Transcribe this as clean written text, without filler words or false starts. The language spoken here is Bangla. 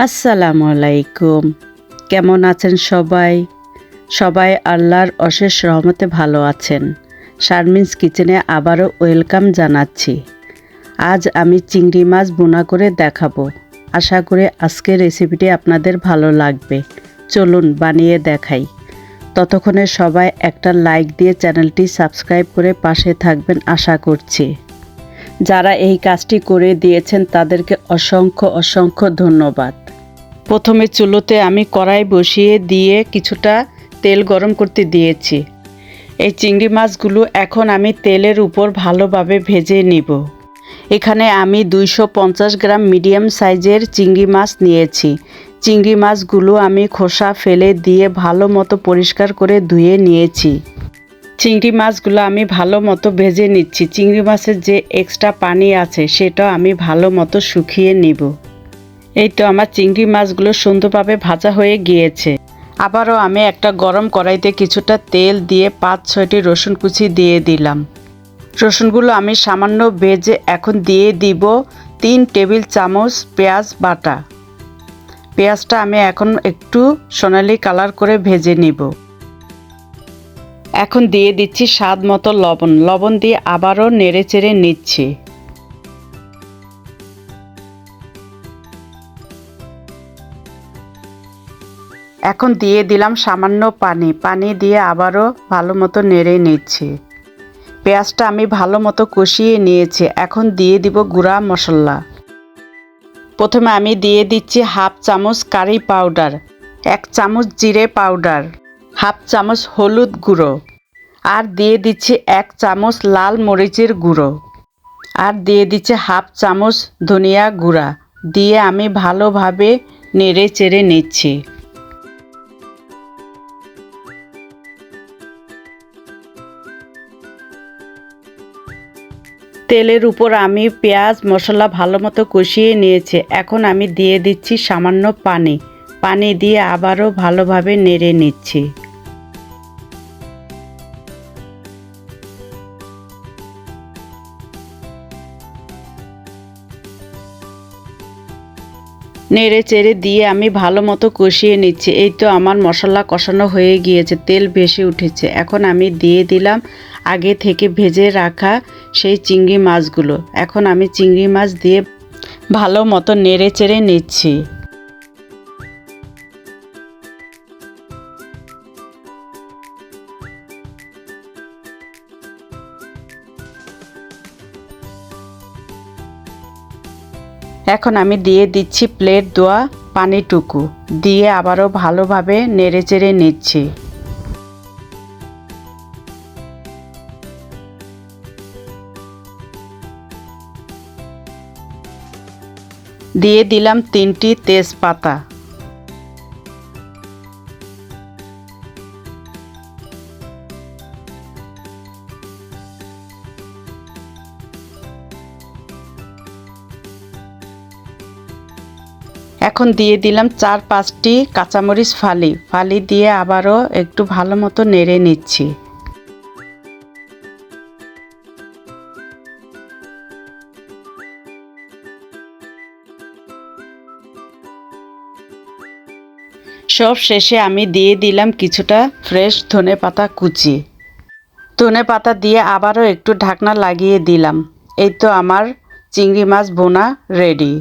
আসসালামু আলাইকুম। কেমন আছেন সবাই? সবাই আল্লাহর অশেষ রহমতে ভালো আছেন। শারমিনস কিচেনে আবারও ওয়েলকাম জানাচ্ছি। আজ আমি চিংড়ি মাছ ভুনা করে দেখাবো। আশা করি আজকের রেসিপিটি আপনাদের ভালো লাগবে। চলুন বানিয়ে দেখাই। ততক্ষণে সবাই একটা লাইক দিয়ে চ্যানেলটি সাবস্ক্রাইব করে পাশে থাকবেন আশা করছি। যারা এই কাজটি করে দিয়েছেন তাদেরকে অসংখ্য ধন্যবাদ। প্রথমে চুলোতে আমি কড়াই বসিয়ে দিয়ে কিছুটা তেল গরম করতে দিয়েছি। এই চিংড়ি মাছগুলো এখন আমি তেলের উপর ভালোভাবে ভেজে নিব। এখানে আমি 250 গ্রাম মিডিয়াম সাইজের চিংড়ি মাছ নিয়েছি। চিংড়ি মাছগুলো আমি খোসা ফেলে দিয়ে ভালো মতো পরিষ্কার করে ধুয়ে নিয়েছি। চিংড়ি মাছগুলো আমি ভালো মতো ভেজে নিচ্ছি। চিংড়ি মাছের যে এক্সট্রা পানি আছে সেটা আমি ভালো মতো শুকিয়ে নিব। এই তো আমার চিংড়ি মাছগুলো সুন্দরভাবে ভাজা হয়ে গিয়েছে। আবারও আমি একটা গরম কড়াইতে কিছুটা তেল দিয়ে 5-6টি রসুন কুচি দিয়ে দিলাম। রসুনগুলো আমি সামান্য ভেজে এখন দিয়ে দিব 3 টেবিল চামচ পেঁয়াজ বাটা। পেঁয়াজটা আমি এখন একটু সোনালি কালার করে ভেজে নিব। এখন দিয়ে দিচ্ছি স্বাদ মতো লবণ দিয়ে আবারও নেড়ে চেড়ে নিচ্ছি। এখন দিয়ে দিলাম সামান্য পানি দিয়ে আবারও ভালো মতো নেড়ে নিচ্ছি। পেঁয়াজটা আমি ভালো মতো কষিয়ে নিয়েছি। এখন দিয়ে দিব গুঁড়া মশলা। প্রথমে আমি দিয়ে দিচ্ছি 1/2 চামচ কারি পাউডার, 1 চামচ জিরে পাউডার, 1/2 চামচ হলুদ গুঁড়ো, আর দিয়ে দিচ্ছি 1 চামচ লাল মরিচের গুঁড়ো, আর দিয়ে দিচ্ছি 1/2 চামচ ধনিয়া গুঁড়া দিয়ে আমি ভালোভাবে নেড়ে চেড়ে নিচ্ছি। তেলের উপর আমি পেঁয়াজ মশলা ভালো মতো কষিয়ে নিয়েছি। এখন আমি দিয়ে দিচ্ছি সামান্য পানি দিয়ে আবারও ভালোভাবে নেড়ে নিচ্ছি। নেড়ে চেড়ে দিয়ে আমি ভালো মতো কষিয়ে নিচ্ছি। এই তো আমার মশলা কষানো হয়ে গিয়েছে, তেল ভেসে উঠেছে। এখন আমি দিয়ে দিলাম আগে থেকে ভেজে রাখা সেই চিংড়ি মাছগুলো। এখন আমি চিংড়ি মাছ দিয়ে ভালো মতো নেড়ে চেড়ে নিচ্ছি। এখন আমি দিয়ে দিচ্ছি প্লেট ধোয়া পানিটুকু দিয়ে আবারও ভালোভাবে নেড়ে চেড়ে নিচ্ছি। দিয়ে দিলাম 3টি তেজপাতা। এখন দিয়ে দিলাম 4-5টি কাঁচামরিচ ফালি দিয়ে আবারও একটু ভালো মতো নেড়ে নিচ্ছি। সব শেষে আমি দিয়ে দিলাম কিছুটা ফ্রেশ ধনেপাতা কুচি। ধনেপাতা দিয়ে আবারও একটু ঢাকনা লাগিয়ে দিলাম। এই তো আমার চিংড়ি মাছ ভুনা রেডি।